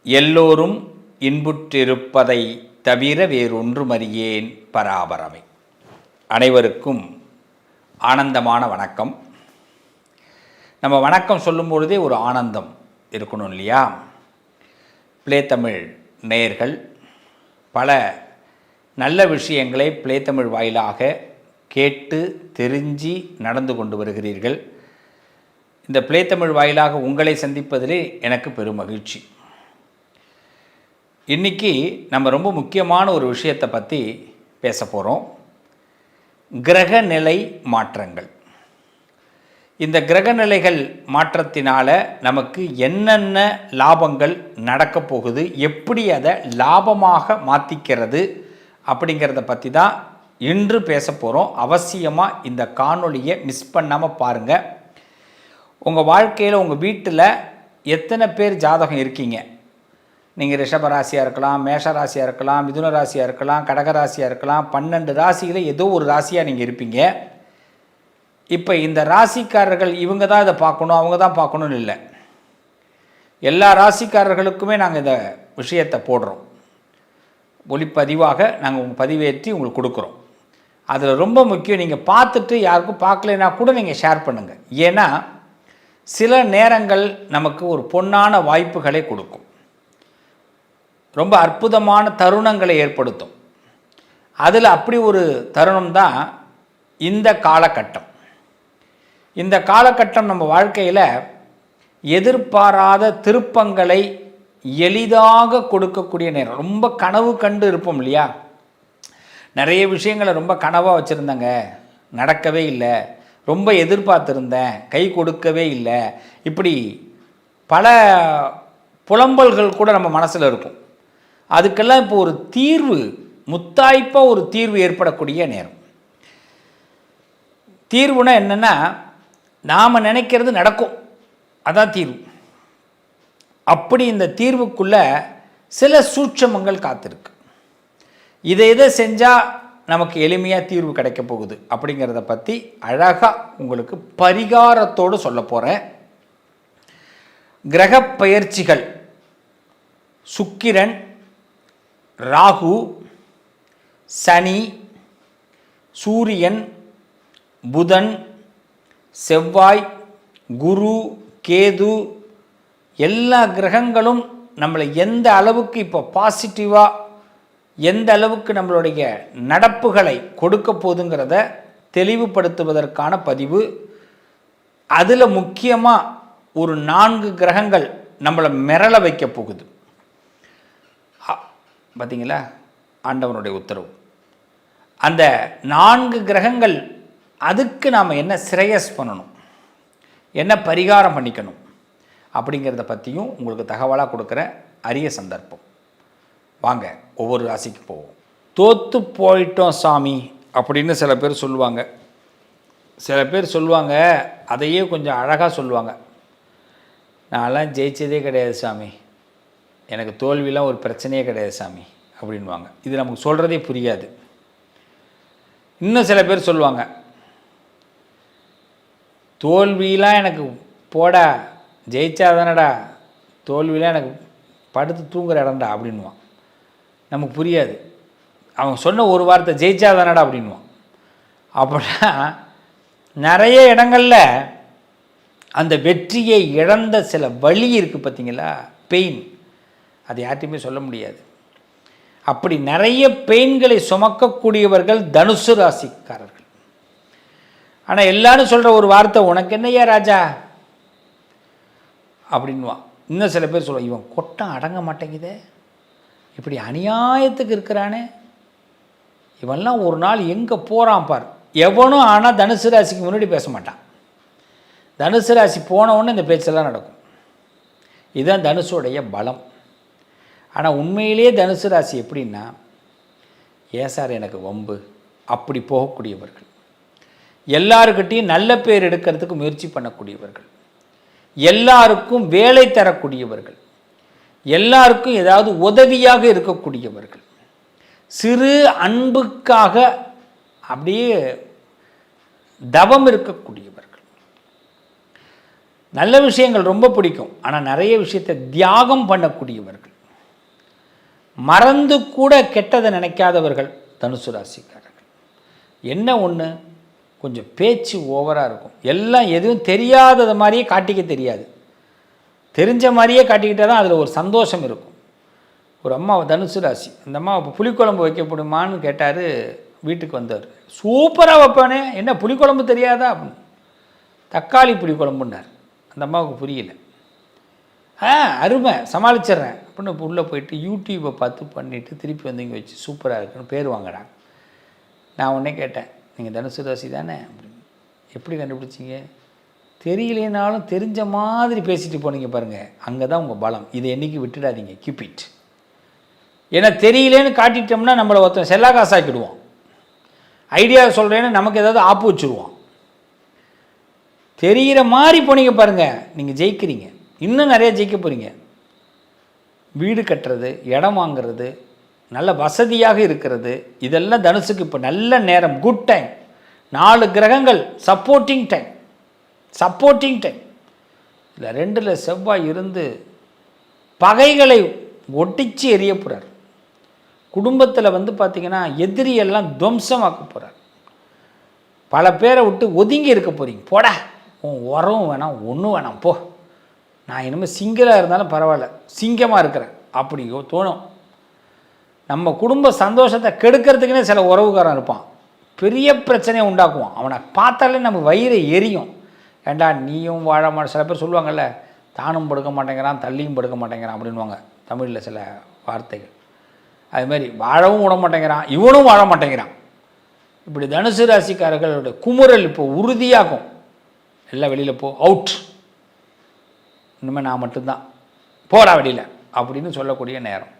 எல்லோரும் இன்புற்றிருப்பதை தவிர வேறொன்றுமறியேன் பராபரமே. அனைவருக்கும் ஆனந்தமான வணக்கம். நம்ம வணக்கம் சொல்லும் பொழுதே ஒரு ஆனந்தம் இருக்கணும் இல்லையா? பிளே தமிழ் நேயர்கள் பல நல்ல விஷயங்களை பிளே தமிழ் வாயிலாக கேட்டு தெரிஞ்சு நடந்து கொண்டு வருகிறீர்கள். இந்த பிளே தமிழ் வாயிலாக உங்களை சந்திப்பதிலே எனக்கு பெரும் மகிழ்ச்சி. இன்றைக்கி நம்ம ரொம்ப முக்கியமான ஒரு விஷயத்தை பற்றி பேச போகிறோம். கிரகநிலை மாற்றங்கள். இந்த கிரகநிலைகள் மாற்றத்தினால நமக்கு என்னென்ன லாபங்கள் நடக்க போகுது, எப்படி அதை லாபமாக மாற்றிக்கிறது அப்படிங்கிறத பற்றி தான் இன்று பேச போகிறோம். அவசியமாக இந்த காணொளியை மிஸ் பண்ணாமல் பாருங்கள். உங்கள் வாழ்க்கையில் உங்கள் வீட்டில் எத்தனை பேர் ஜாதகம் இருக்கீங்க? நீங்கள் ரிஷப ராசியாக இருக்கலாம், மேஷ ராசியாக இருக்கலாம், மிதுன ராசியாக இருக்கலாம், கடக ராசியாக இருக்கலாம். 12 ராசியில் ஏதோ ஒரு ராசியாக நீங்கள் இருப்பீங்க. இப்போ இந்த ராசிக்காரர்கள் இவங்க தான் இதை பார்க்கணும், அவங்க தான் பார்க்கணும்னு இல்லை. எல்லா ராசிக்காரர்களுக்குமே நாங்கள் இந்த விஷயத்தை போடுறோம். ஒளிப்பதிவாக நாங்கள் உங்கள் பதிவேற்றி உங்களுக்கு கொடுக்குறோம். அதில் ரொம்ப முக்கியம், நீங்கள் பார்த்துட்டு யாருக்கும் பார்க்கலைன்னா கூட நீங்கள் ஷேர் பண்ணுங்கள். ஏன்னா சில நேரங்கள் நமக்கு ஒரு பொன்னான வாய்ப்புகளை கொடுக்கும், ரொம்ப அற்புதமான தருணங்களை ஏற்படுத்தும். அதில் அப்படி ஒரு தருணம் தான் இந்த காலகட்டம். இந்த காலகட்டம் நம்ம வாழ்க்கையில் எதிர்பாராத திருப்பங்களை எளிதாக கொடுக்கக்கூடிய நேரம். ரொம்ப கனவு கண்டு இருப்போம் இல்லையா? நிறைய விஷயங்களை ரொம்ப கனவாக வச்சுருந்தாங்க, நடக்கவே இல்லை. ரொம்ப எதிர்பார்த்துருந்தேன், கை கொடுக்கவே இல்லை. இப்படி பல புலம்பல்கள் கூட நம்ம மனசில் இருக்கும். அதுக்கெல்லாம் இப்போ ஒரு தீர்வு, முத்தாய்ப்பாக ஒரு தீர்வு ஏற்படக்கூடிய நேரம். தீர்வுனா என்னென்னா, நாம் நினைக்கிறது நடக்கும், அதான் தீர்வு. அப்படி இந்த தீர்வுக்குள்ள சில சூட்சமங்கள் காத்திருக்கு. இதை செஞ்சால் நமக்கு எளிமையாக தீர்வு கிடைக்க போகுது அப்படிங்கிறத பற்றி அழகாக உங்களுக்கு பரிகாரத்தோடு சொல்ல போகிறேன். கிரக பயிற்சிகள் சுக்கிரன், ராகு, சனி, சூரியன், புதன், செவ்வாய், குரு, கேது, எல்லா கிரகங்களும் நம்மளை எந்த அளவுக்கு இப்போ பாசிட்டிவாக, எந்த அளவுக்கு நம்மளுடைய நடப்புகளை கொடுக்க போகுதுங்கிறத தெளிவுபடுத்துவதற்கான பதிவு. அதில் முக்கியமாக ஒரு 4 கிரகங்கள் நம்மளை மிரள வைக்க போகுது. பார்த்தீங்களா? ஆண்டவனுடைய உத்தரவு. அந்த 4 கிரகங்கள், அதுக்கு நாம் என்ன சிரேயஸ் பண்ணணும், என்ன பரிகாரம் பண்ணிக்கணும் அப்படிங்கிறத பற்றியும் உங்களுக்கு தகவலாக கொடுக்குற அரிய சந்தர்ப்பம். வாங்க ஒவ்வொரு ராசிக்கு போவோம். தோற்று போயிட்டோம் சாமி அப்படின்னு சில பேர் சொல்லுவாங்க. சில பேர் சொல்லுவாங்க, அதையே கொஞ்சம் அழகாக சொல்லுவாங்க. நான்லாம் ஜெயிச்சதே கிடையாது சாமி, எனக்கு தோல்விலாம் ஒரு பிரச்சனையே கிடையாது சாமி அப்படின்வாங்க. இது நமக்கு சொல்கிறதே புரியாது. இன்னும் சில பேர் சொல்லுவாங்க, தோல்வியெலாம் எனக்கு போடா, ஜெயிச்சாதானடா, தோல்வியெலாம் எனக்கு படுத்து தூங்குற இடம்டா அப்படின்வான். நமக்கு புரியாது. அவன் சொன்ன ஒரு வார்த்தை ஜெயிச்சாதானடா அப்படின்வான். அப்படின்னா நிறைய இடங்களில் அந்த வெற்றியை இழந்த சில வலி இருக்குது பார்த்தீங்களா, பெயின். அது யார்ட்டையுமே சொல்ல முடியாது. அப்படி நிறைய பெயின்களை சுமக்கக்கூடியவர்கள் தனுசு ராசிக்காரர்கள். ஆனால் எல்லாரும் சொல்கிற ஒரு வார்த்தை, உனக்கு என்னையா ராஜா அப்படின்வான். இன்னும் சில பேர் சொல்லுவாங்க, இவன் கொட்டம் அடங்க மாட்டேங்குதே, இப்படி அநியாயத்துக்கு இருக்கிறானே, இவன்லாம் ஒரு நாள் எங்கே போகிறான் பார். எவனும் ஆனால் தனுசு ராசிக்கு முன்னாடி பேச மாட்டான். தனுசு ராசி போனவுடனே இந்த பேச்செல்லாம் நடக்கும். இதுதான் தனுஷோடைய பலம். ஆனால் உண்மையிலே தனுசு ராசி எப்படின்னா, ஏன் சார் எனக்கு வம்பு அப்படி போகக்கூடியவர்கள், எல்லாருக்கிட்டையும் நல்ல பேர் எடுக்கிறதுக்கு முயற்சி பண்ணக்கூடியவர்கள், எல்லாருக்கும் வேலை தரக்கூடியவர்கள், எல்லாருக்கும் ஏதாவது உதவியாக இருக்கக்கூடியவர்கள், சிறு அன்புக்காக அப்படியே தவம் இருக்கக்கூடியவர்கள். நல்ல விஷயங்கள் ரொம்ப பிடிக்கும், ஆனால் நிறைய விஷயத்தை தியாகம் பண்ணக்கூடியவர்கள். மறந்து கூட கெட்டதை நினைக்காதவர்கள் தனுசு ராசிக்காரர்கள். என்ன ஒன்று, கொஞ்சம் பேச்சு ஓவராக இருக்கும். எல்லாம் எதுவும் தெரியாதது மாதிரியே காட்டிக்க தெரியாது, தெரிஞ்ச மாதிரியே காட்டிக்கிட்டால் தான் அதில் ஒரு சந்தோஷம் இருக்கும். ஒரு அம்மா தனுசு ராசி, அந்த அம்மா இப்போ புளிக்குழம்பு வைக்க முடியுமான்னு கேட்டார். வீட்டுக்கு வந்தார். சூப்பராக வைப்பானே, என்ன புளிக்குழம்பு தெரியாதா அப்படின்னு. தக்காளி புளிக்குழம்புன்னார். அந்த அம்மாவுக்கு புரியல. அருமை, சமாளிச்சிட்றேன் அப்படின்னு இப்போ உள்ளே போயிட்டு யூடியூப்பை பார்த்து பண்ணிவிட்டு திருப்பி வந்து இங்கே வச்சு சூப்பராக இருக்குன்னு பேர் வாங்குறாங்க. நான் உடனே கேட்டேன், நீங்கள் தனுசு ராசி தானே அப்படின்னு. எப்படி கண்டுபிடிச்சிங்க? தெரியலேனாலும் தெரிஞ்ச மாதிரி பேசிட்டு போனீங்க பாருங்கள், அங்கே தான் உங்கள் பலம். இதை என்றைக்கு விட்டுடாதீங்க, கீப் இட். ஏன்னா தெரியலேன்னு காட்டிட்டோம்னா நம்மளை ஒருத்தன் செல்லா காசாக்கிடுவோம். ஐடியா சொல்கிறேன்னு நமக்கு ஏதாவது ஆப்பு வச்சுருவோம். தெரிகிற மாதிரி போனீங்க பாருங்கள், நீங்கள் ஜெயிக்கிறீங்க. இன்னும் நிறைய ஜெயிக்க போகிறீங்க. வீடு கட்டுறது, இடம் வாங்கிறது, நல்ல வசதியாக இருக்கிறது, இதெல்லாம் தனுசுக்கு இப்போ நல்ல நேரம், குட் டைம். 4 கிரகங்கள் சப்போர்ட்டிங் டைம். இல்லை 2ல் செவ்வாய் இருந்து பகைகளை ஒட்டிச்சு எரிய போகிறார். குடும்பத்தில் வந்து பார்த்திங்கன்னா எதிரியெல்லாம் துவம்சமாக்க போகிறார். பல பேரை விட்டு ஒதுங்கி இருக்க போகிறீங்க. போட, உன் உரவும் வேணாம், ஒன்றும் வேணாம், போ, நான் இனிமேல் சிங்கிளாக இருந்தாலும் பரவாயில்ல, சிங்கமாக இருக்கிறேன் அப்படி தோணும். நம்ம குடும்ப சந்தோஷத்தை கெடுக்கிறதுக்குன்னே சில உறவுக்காரன் இருப்பான், பெரிய பிரச்சனையை உண்டாக்குவான். அவனை பார்த்தாலே நம்ம வயிறு எரியும். ஏண்டா நீயும் வாழ மாட்ட, சில பேர் சொல்லுவாங்கள்ல, தானும் படுக்க மாட்டேங்கிறான் தள்ளியும் படுக்க மாட்டேங்கிறான் அப்படின்வாங்க தமிழில் சில வார்த்தைகள். அதுமாதிரி வாழவும் விட மாட்டேங்கிறான், இவனும் வாழ மாட்டேங்கிறான். இப்படி தனுசு ராசிக்காரர்களுடைய குமுறல் இப்போ உறுதியாகும். எல்லாம் வெளியில் போ, அவுட், இனிமேல் நான் மட்டும்தான், போகிறா வெளியில் அப்படின்னு சொல்லக்கூடிய நேரம்.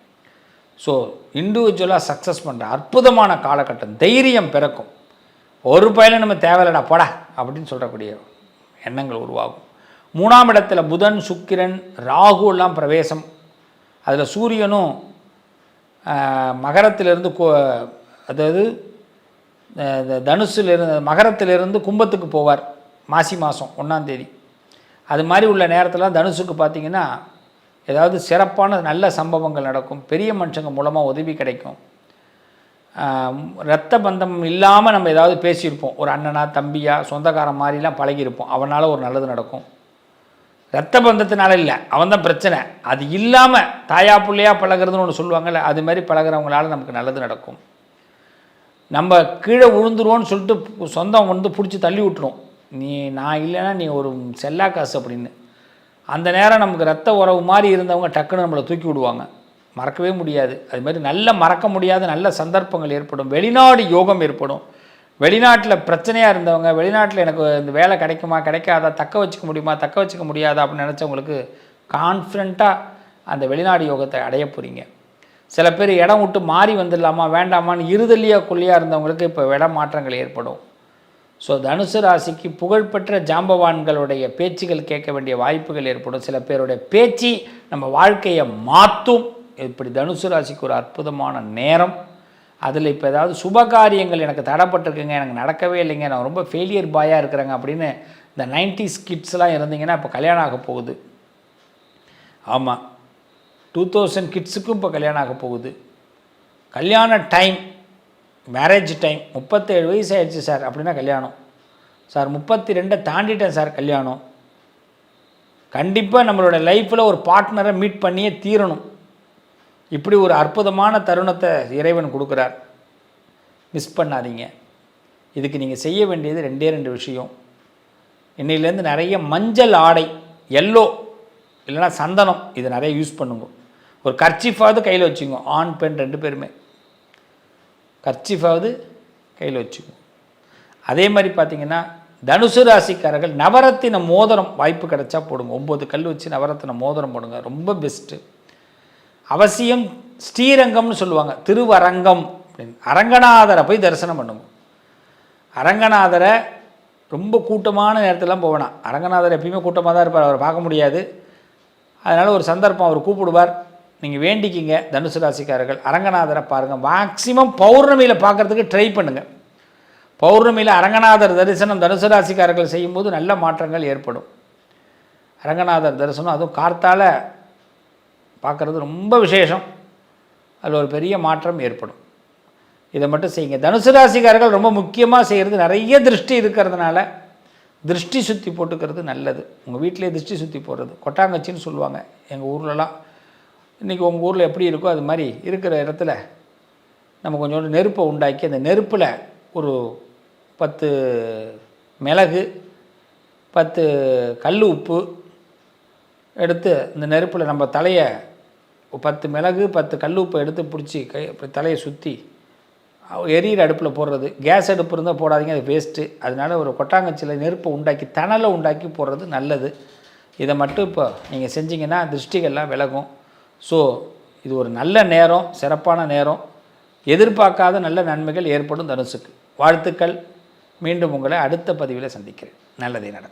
ஸோ இண்டிவிஜுவலாக சக்ஸஸ் பண்ணுற அற்புதமான காலகட்டம். தைரியம் பிறக்கும். ஒரு பயில நம்ம தேவையில்லடா போடா அப்படின்னு சொல்லக்கூடிய எண்ணங்கள் உருவாகும். 3ஆம் இடத்துல புதன், சுக்கிரன், ராகு எல்லாம் பிரவேசம். அதில் சூரியனும் மகரத்திலிருந்து, அதாவது தனுசிலிருந்து மகரத்திலிருந்து கும்பத்துக்கு போவார் மாசி மாதம் 1ஆம் தேதி. அது மாதிரி உள்ள நேரத்தில் தனுசுக்கு பார்த்திங்கன்னா ஏதாவது சிறப்பான நல்ல சம்பவங்கள் நடக்கும். பெரிய மனுஷங்க மூலமாக உதவி கிடைக்கும். இரத்த பந்தம் இல்லாமல் நம்ம ஏதாவது பேசியிருப்போம், ஒரு அண்ணனா தம்பியா சொந்தக்காரன் மாதிரிலாம் பழகியிருப்போம், அவனால் ஒரு நல்லது நடக்கும். இரத்த பந்தத்தினால இல்லை, அவன் தான் பிரச்சனை. அது இல்லாமல் தாயா பிள்ளையாக பழகிறதுன்னு ஒன்று சொல்லுவாங்கள்ல, அது மாதிரி பழகிறவங்களால நமக்கு நல்லது நடக்கும். நம்ம கீழே விழுந்துருவோன்னு சொல்லிட்டு சொந்தம் வந்து பிடிச்சி தள்ளி விட்டுரும். நீ நான் இல்லைன்னா நீ ஒரு செல்லா காசு அப்படின்னு. அந்த நேரம் நமக்கு ரத்த உறவு மாதிரி இருந்தவங்க டக்குன்னு நம்மளை தூக்கி விடுவாங்க, மறக்கவே முடியாது. அது மாதிரி நல்ல மறக்க முடியாத நல்ல சந்தர்ப்பங்கள் ஏற்படும். வெளிநாடு யோகம் ஏற்படும். வெளிநாட்டில் பிரச்சனையாக இருந்தவங்க, வெளிநாட்டில் எனக்கு இந்த வேலை கிடைக்குமா கிடைக்காதா, தக்க வச்சுக்க முடியுமா தக்க வச்சுக்க முடியாதா அப்படின்னு நினச்சவங்களுக்கு கான்ஃபிடண்ட்டாக அந்த வெளிநாடு யோகத்தை அடைய போகிறீங்க. சில பேர் இடம் விட்டு மாறி வந்துடலாமா வேண்டாமான்னு இருதலியாக கொல்லியாக இருந்தவங்களுக்கு இப்போ இட மாற்றங்கள் ஏற்படும். ஸோ தனுசு ராசிக்கு புகழ்பெற்ற ஜாம்பவான்களுடைய பேச்சுகள் கேட்க வேண்டிய வாய்ப்புகள் ஏற்படும். சில பேருடைய பேச்சு நம்ம வாழ்க்கையை மாற்றும். இப்படி தனுசு ராசிக்கு ஒரு அற்புதமான நேரம். அதில் இப்போ ஏதாவது சுபகாரியங்கள் எனக்கு தடைப்பட்டிருக்குங்க, எனக்கு நடக்கவே இல்லைங்க, நான் ரொம்ப ஃபெயிலியர் பாயாக இருக்கிறேங்க அப்படின்னு இந்த 90s கிட்ஸ்லாம் இருந்தீங்கன்னா இப்போ கல்யாணம் ஆக போகுது. ஆமாம், 2000 கிட்ஸுக்கும் இப்போ கல்யாணம் ஆக போகுது. கல்யாண டைம், மேரேஜ் டைம் 37 வயசு ஆயிடுச்சு சார் அப்படின்னா கல்யாணம். சார் 32 தாண்டிட்டேன் சார் கல்யாணம். கண்டிப்பாக நம்மளோட லைஃப்பில் ஒரு பார்ட்னரை மீட் பண்ணியே தீரணும். இப்படி ஒரு அற்புதமான தருணத்தை இறைவன் கொடுக்குறார், மிஸ் பண்ணாதீங்க. இதுக்கு நீங்கள் செய்ய வேண்டியது 2 விஷயம். இன்னையிலேருந்து நிறைய மஞ்சள் ஆடை, எல்லோ இல்லைனா சந்தனம், இதை நிறைய யூஸ் பண்ணுங்க. ஒரு கர்ச்சீஃபாவது கையில் வச்சுங்க, ஆண் பெண் 2 பேருமே கர்ச்சீஃபாவது கையில் வச்சுக்கோங்க. அதே மாதிரி பார்த்திங்கன்னா தனுசு ராசிக்காரர்கள் நவரத்தின மோதிரம் வாய்ப்பு கிடைச்சா போடுங்க. 9 கல் வச்சு நவரத்தின மோதிரம் போடுங்க, ரொம்ப பெஸ்ட்டு. அவசியம் ஸ்ரீரங்கம்னு சொல்லுவாங்க, திருவரங்கம் அப்படின்னு, அரங்கநாதரை போய் தரிசனம் பண்ணுங்க. அரங்கநாதரை ரொம்ப கூட்டமான நேரத்திலாம் போவேணாம். அரங்கநாதர் எப்பயுமே கூட்டமாக தான் இருப்பார், அவரை பார்க்க முடியாது. அதனால் ஒரு சந்தர்ப்பம் அவர் கூப்பிடுவார், நீங்கள் வேண்டிக்கிங்க. தனுசு ராசிக்காரர்கள் அரங்கநாதரை பாருங்கள். மேக்சிமம் பௌர்ணமியில் பார்க்குறதுக்கு ட்ரை பண்ணுங்கள். பௌர்ணமியில் அரங்கநாதர் தரிசனம் தனுசு ராசிக்காரர்கள் செய்யும்போது நல்ல மாற்றங்கள் ஏற்படும். அரங்கநாதர் தரிசனம் அதுவும் கார்த்தால பார்க்குறது ரொம்ப விசேஷம். அதில் ஒரு பெரிய மாற்றம் ஏற்படும். இதை மட்டும் செய்யுங்க. தனுசு ராசிக்காரர்கள் ரொம்ப முக்கியமாக செய்கிறது, நிறைய திருஷ்டி இருக்கிறதுனால திருஷ்டி சுற்றி போட்டுக்கிறது நல்லது. உங்கள் வீட்டிலே திருஷ்டி சுற்றி போடுறது கொட்டாங்கச்சின்னு சொல்லுவாங்க எங்கள் ஊர்லலாம். இன்றைக்கி உங்கள் ஊரில் எப்படி இருக்கோ அது மாதிரி இருக்கிற இடத்துல நம்ம கொஞ்சோண்டு நெருப்பை உண்டாக்கி அந்த நெருப்பில் ஒரு 10 மிளகு 10 கல் உப்பு எடுத்து இந்த நெருப்பில் நம்ம தலையை 10 மிளகு 10 கல் உப்பை எடுத்து பிடிச்சி தலையை சுற்றி எரியிற அடுப்பில் போடுறது. கேஸ் அடுப்பு இருந்தால் போடாதீங்க, அது வேஸ்ட்டு. அதனால் ஒரு கொட்டாங்கச்சியில் நெருப்பை உண்டாக்கி தணலை உண்டாக்கி போடுறது நல்லது. இதை மட்டும் இப்போ நீங்கள் செஞ்சிங்கன்னா திருஷ்டிகள்லாம் விலகும். ஸோ இது ஒரு நல்ல நேரம், சிறப்பான நேரம். எதிர்பார்க்காத நல்ல நன்மைகள் ஏற்படும் தனுசுக்கு. வாழ்த்துக்கள். மீண்டும் உங்களை அடுத்த பதிவில் சந்திக்கிறேன். நல்லதே நடக்கும்.